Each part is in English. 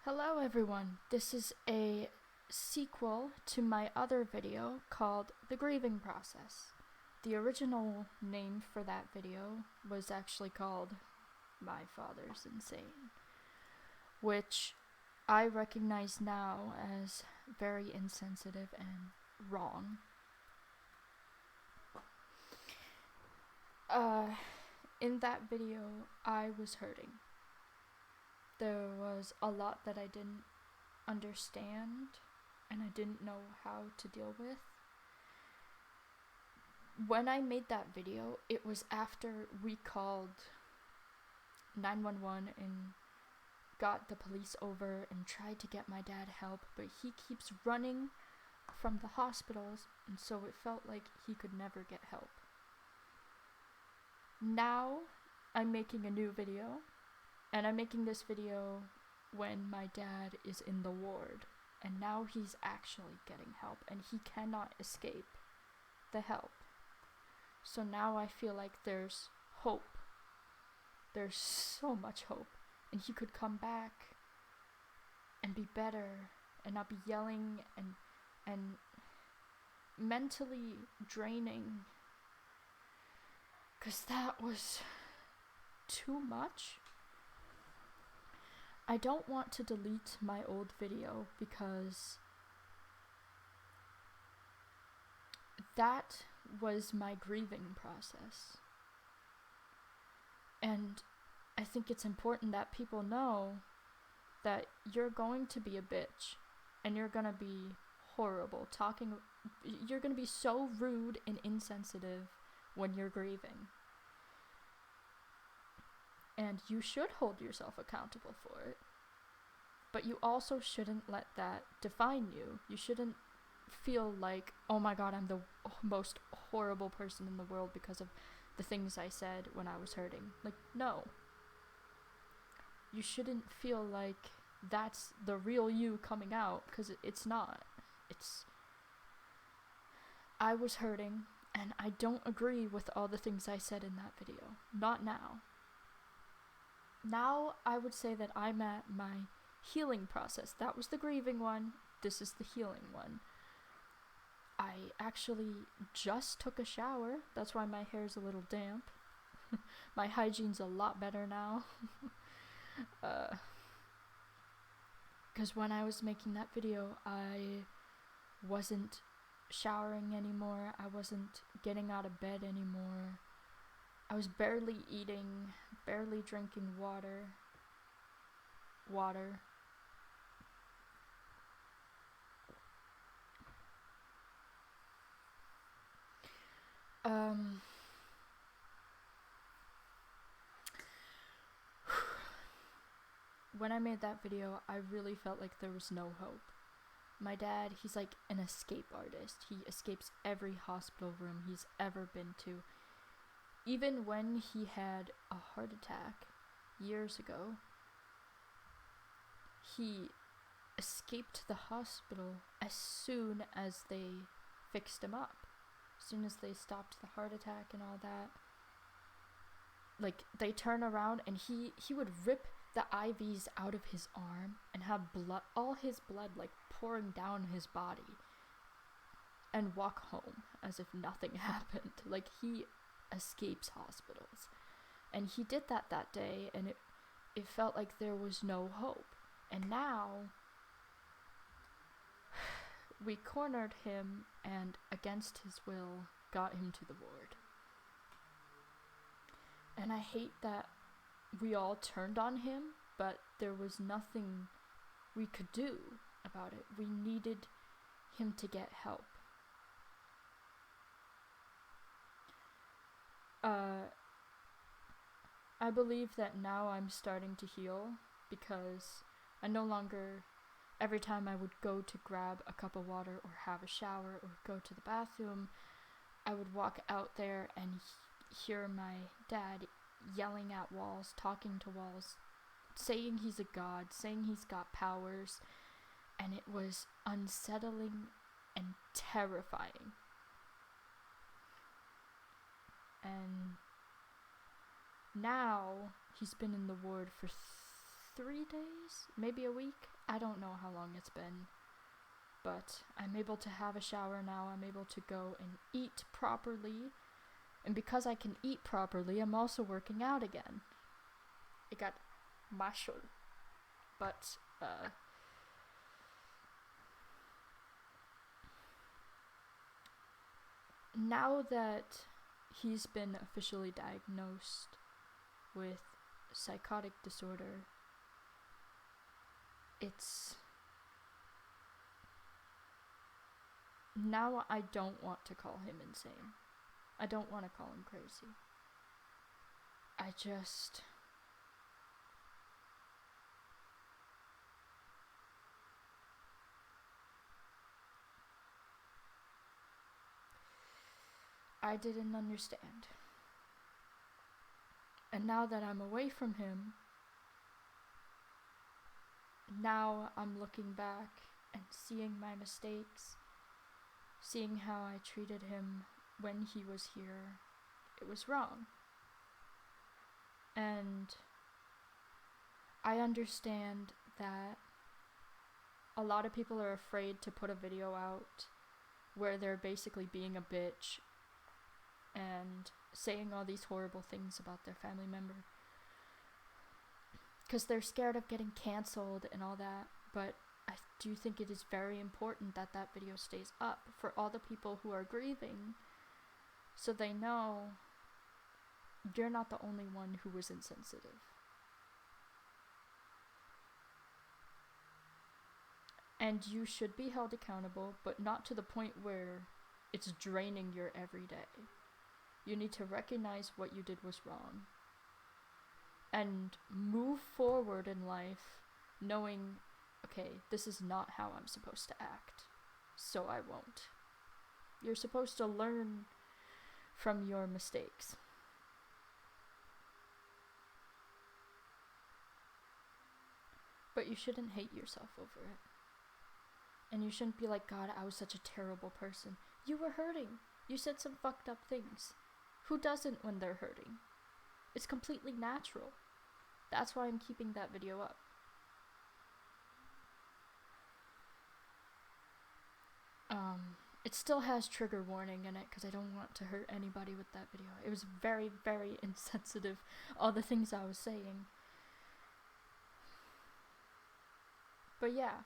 Hello everyone, this is a sequel to my other video called The Grieving Process. The original name for that video was actually called My Father's Insane, which I recognize now as very insensitive and wrong. In that video, I was hurting. There was a lot that I didn't understand and I didn't know how to deal with. When I made that video, it was after we called 911 and got the police over and tried to get my dad help, but he keeps running from the hospitals, and so it felt like he could never get help. Now I'm making a new video, and I'm making this video when my dad is in the ward, and now he's actually getting help, and he cannot escape the help. So now I feel like there's hope. There's so much hope, and he could come back and be better and not be yelling and mentally draining, 'cause that was too much. I don't want to delete my old video because that was my grieving process. And I think it's important that people know that you're going to be a bitch and you're going to be horrible you're going to be so rude and insensitive when you're grieving. And you should hold yourself accountable for it. But you also shouldn't let that define you. You shouldn't feel like, oh my god, I'm the most horrible person in the world because of the things I said when I was hurting. Like, no. You shouldn't feel like that's the real you coming out, because it's not. I was hurting, and I don't agree with all the things I said in that video. Not now. Now I would say that I'm at my healing process. That was the grieving one. This is the healing one. I actually just took a shower. That's why my hair's a little damp. My hygiene's a lot better now. Because when I was making that video, I wasn't showering anymore. I wasn't getting out of bed anymore. I was barely eating, barely drinking water. When I made that video, I really felt like there was no hope. My dad, he's like an escape artist. He escapes every hospital room he's ever been to. Even when he had a heart attack years ago, he escaped the hospital as soon as they fixed him up. As soon as they stopped the heart attack and all that. Like, they turn around and he would rip the IVs out of his arm and have blood, all his blood, like, pouring down his body, and walk home as if nothing happened. Like, he escapes hospitals. And he did that day, and it felt like there was no hope. And now we cornered him and, against his will, got him to the ward. And I hate that we all turned on him, but there was nothing we could do about it. We needed him to get help. I believe that now I'm starting to heal, because I no longer, every time I would go to grab a cup of water or have a shower or go to the bathroom, I would walk out there and hear my dad yelling at walls, talking to walls, saying he's a god, saying he's got powers, and it was unsettling and terrifying. And now he's been in the ward for 3 days, maybe a week. I don't know how long it's been. But I'm able to have a shower now. I'm able to go and eat properly. And because I can eat properly, I'm also working out again. I got muscle. But, now that he's been officially diagnosed with psychotic disorder, now I don't want to call him insane. I don't want to call him crazy. I didn't understand. And now that I'm away from him, now I'm looking back and seeing my mistakes, seeing how I treated him when he was here. It was wrong. And I understand that a lot of people are afraid to put a video out where they're basically being a bitch and saying all these horrible things about their family member because they're scared of getting canceled and all that. But I do think it is very important that that video stays up for all the people who are grieving, so they know you're not the only one who was insensitive. And you should be held accountable, but not to the point where it's draining your everyday. You need to recognize what you did was wrong and move forward in life knowing, okay, this is not how I'm supposed to act, so I won't. You're supposed to learn from your mistakes. But you shouldn't hate yourself over it. And you shouldn't be like, God, I was such a terrible person. You were hurting. You said some fucked up things. Who doesn't when they're hurting? It's completely natural. That's why I'm keeping that video up. It still has trigger warning in it because I don't want to hurt anybody with that video. It was very, very insensitive, all the things I was saying. But yeah,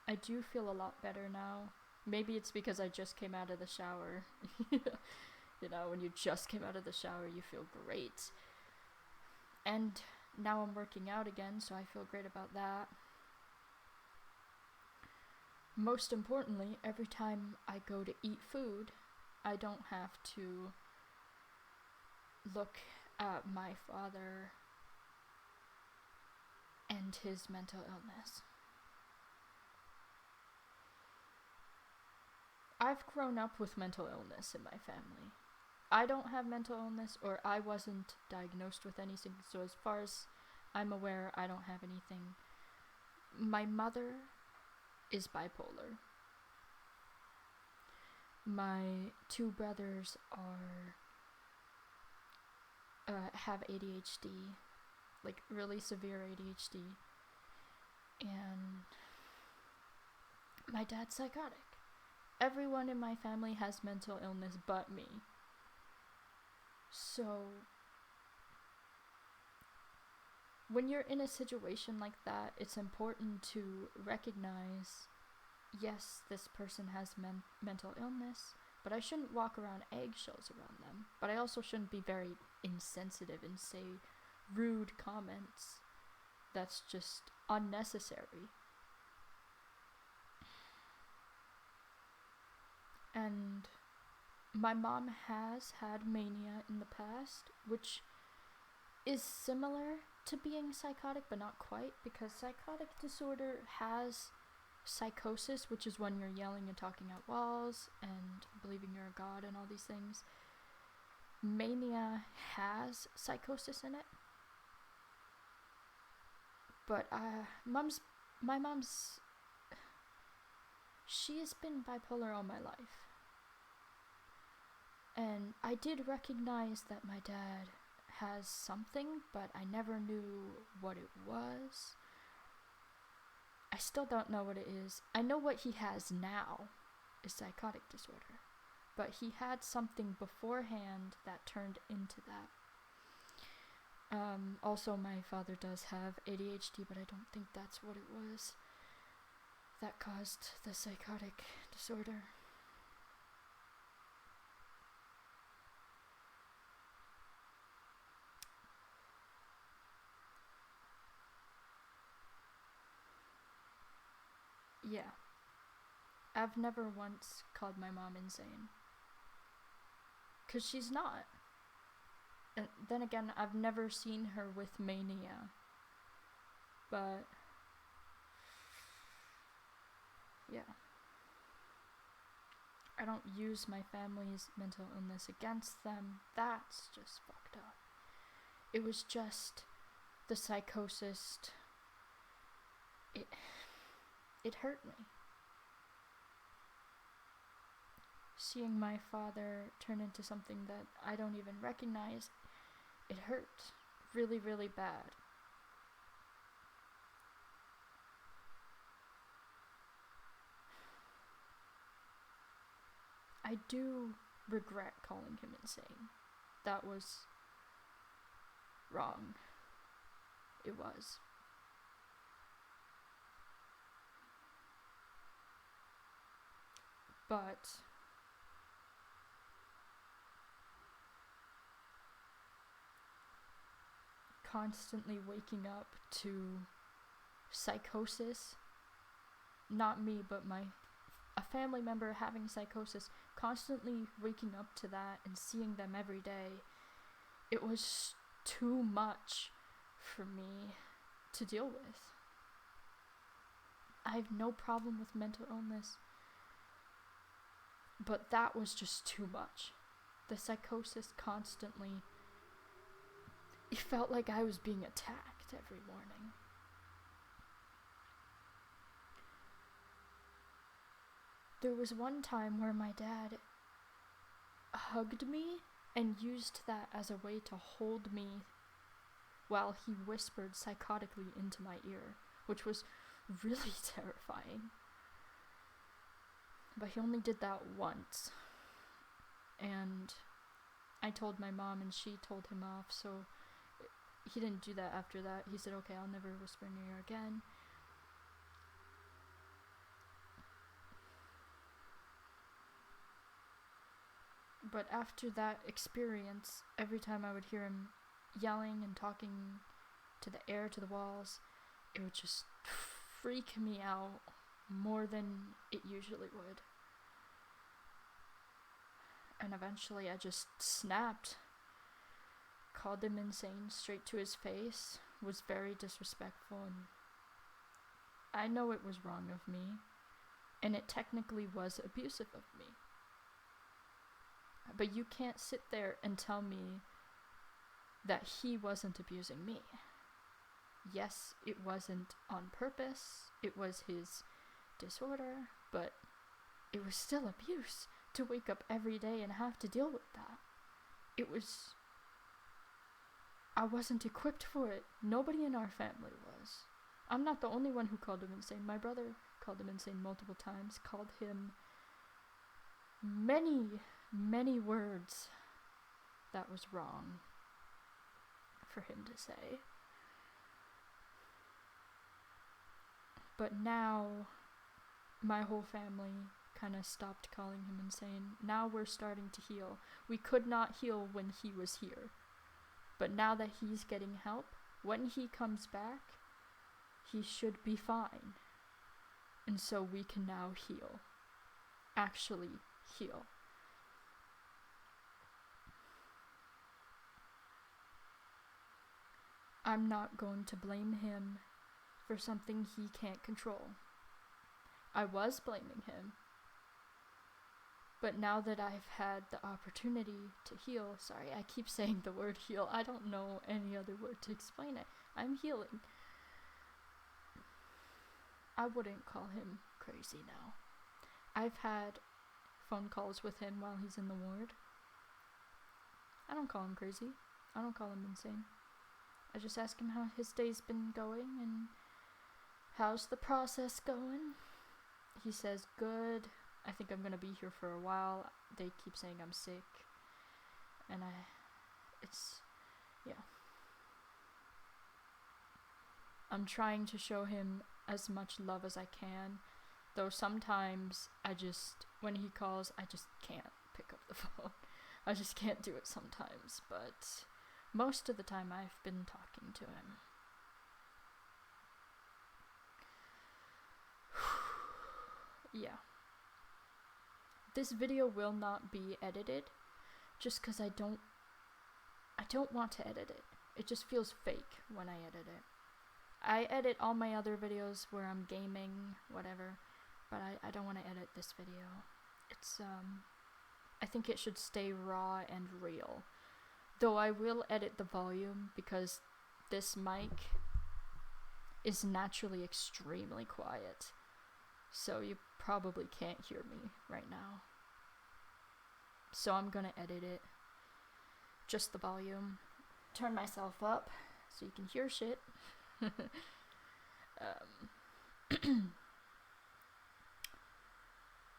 I do feel a lot better now. Maybe it's because I just came out of the shower. You know, when you just came out of the shower, you feel great. And now I'm working out again, so I feel great about that. Most importantly, every time I go to eat food, I don't have to look at my father and his mental illness. I've grown up with mental illness in my family. I don't have mental illness, or I wasn't diagnosed with anything, so as far as I'm aware, I don't have anything. My mother is bipolar. My two brothers have ADHD, like really severe ADHD, and my dad's psychotic. Everyone in my family has mental illness but me. So when you're in a situation like that, it's important to recognize, yes, this person has mental illness, but I shouldn't walk around eggshells around them. But I also shouldn't be very insensitive and say rude comments. That's just unnecessary. And my mom has had mania in the past, which is similar to being psychotic, but not quite, because psychotic disorder has psychosis, which is when you're yelling and talking at walls and believing you're a god and all these things. Mania has psychosis in it. But my mom's she has been bipolar all my life. And I did recognize that my dad has something, but I never knew what it was. still don't know what it is. I know what he has now is psychotic disorder, but he had something beforehand that turned into that. Also, my father does have ADHD, but I don't think that's what it was that caused the psychotic disorder. Yeah. I've never once called my mom insane. 'Cause she's not. And then again, I've never seen her with mania. But yeah. I don't use my family's mental illness against them. That's just fucked up. It was just the psychosis. It hurt me. Seeing my father turn into something that I don't even recognize, it hurt really, really bad. I do regret calling him insane. That was wrong. It was. But constantly waking up to psychosis, not me, but a family member having psychosis, constantly waking up to that and seeing them every day, it was too much for me to deal with. I have no problem with mental illness, but that was just too much. The psychosis constantly, it felt like I was being attacked every morning. There was one time where my dad hugged me and used that as a way to hold me while he whispered psychotically into my ear, which was really terrifying. But he only did that once. And I told my mom and she told him off, so he didn't do that after that. He said, okay, I'll never whisper in your ear again. But after that experience, every time I would hear him yelling and talking to the air, to the walls, it would just freak me out more than it usually would. And eventually I just snapped, called him insane straight to his face, was very disrespectful, and I know it was wrong of me, and it technically was abusive of me. But you can't sit there and tell me that he wasn't abusing me. Yes, it wasn't on purpose, it was his disorder, but it was still abuse to wake up every day and have to deal with that. I wasn't equipped for it. Nobody in our family was. I'm not the only one who called him insane. My brother called him insane multiple times, called him many words that was wrong for him to say. But now, my whole family kind of stopped calling him insane. Now we're starting to heal. We could not heal when he was here. But now that he's getting help, when he comes back, he should be fine. And so we can now heal. Actually heal. I'm not going to blame him for something he can't control. I was blaming him. But now that I've had the opportunity to heal, sorry, I keep saying the word heal. I don't know any other word to explain it. I'm healing. I wouldn't call him crazy now. I've had phone calls with him while he's in the ward. I don't call him crazy. I don't call him insane. I just ask him how his day's been going, and How's the process going? He says, good. I think I'm gonna be here for a while. They keep saying I'm sick. And yeah. I'm trying to show him as much love as I can. Though sometimes when he calls, I just can't pick up the phone. I just can't do it sometimes. But most of the time I've been talking to him. Yeah. This video will not be edited just because I don't want to edit it. It just feels fake when I edit it. I edit all my other videos where I'm gaming, whatever, but I don't want to edit this video. It's I think it should stay raw and real. Though I will edit the volume because this mic is naturally extremely quiet. So you probably can't hear me right now. So I'm gonna edit it. Just the volume. Turn myself up so you can hear shit.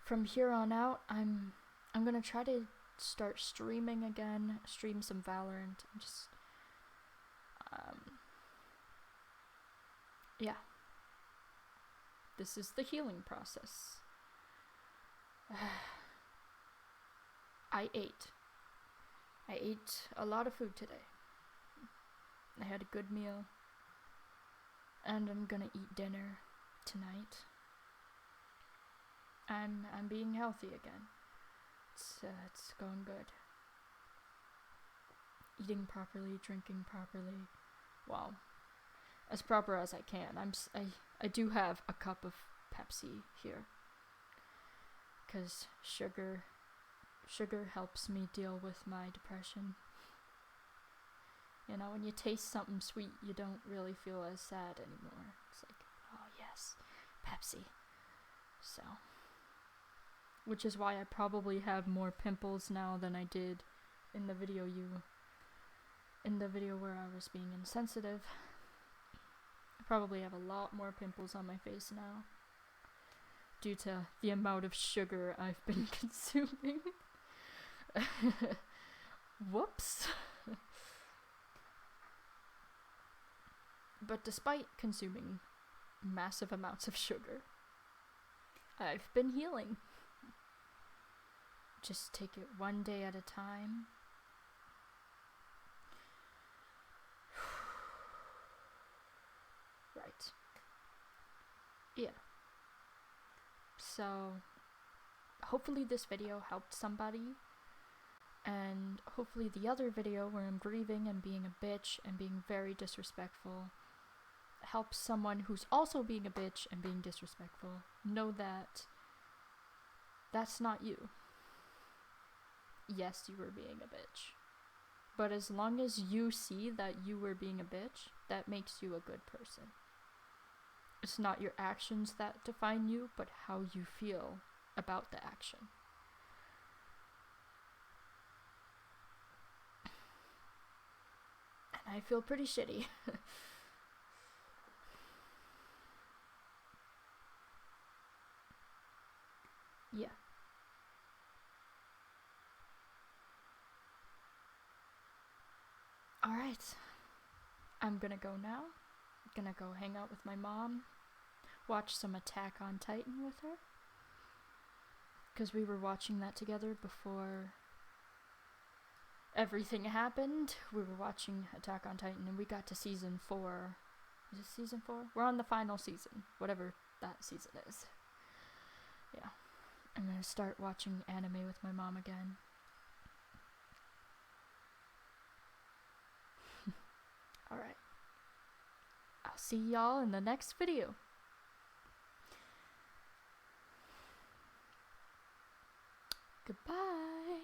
From here on out, I'm gonna try to start streaming again. Stream some Valorant. Just yeah. This is the healing process. I ate a lot of food today. I had a good meal. And I'm gonna eat dinner tonight. I'm being healthy again. It's going good. Eating properly, drinking properly. Well, as proper as I can. I do have a cup of Pepsi here. 'Cause sugar helps me deal with my depression. You know, when you taste something sweet, you don't really feel as sad anymore. It's like, oh yes, Pepsi. So, which is why I probably have more pimples now than I did in the video where I was being insensitive. I probably have a lot more pimples on my face now due to the amount of sugar I've been consuming. Whoops. But despite consuming massive amounts of sugar, I've been healing. Just take it one day at a time. Right. Yeah. So, hopefully this video helped somebody. And hopefully the other video where I'm grieving and being a bitch and being very disrespectful helps someone who's also being a bitch and being disrespectful know that that's not you. Yes, you were being a bitch. But as long as you see that you were being a bitch, that makes you a good person. It's not your actions that define you, but how you feel about the action. And I feel pretty shitty. Yeah. Alright. I'm gonna go now. Gonna go hang out with my mom. Watch some Attack on Titan with her. Because we were watching that together before everything happened. We were watching Attack on Titan and we got to season 4. Is it season 4? We're on the final season. Whatever that season is. Yeah. I'm gonna start watching anime with my mom again. Alright. I'll see y'all in the next video. Goodbye.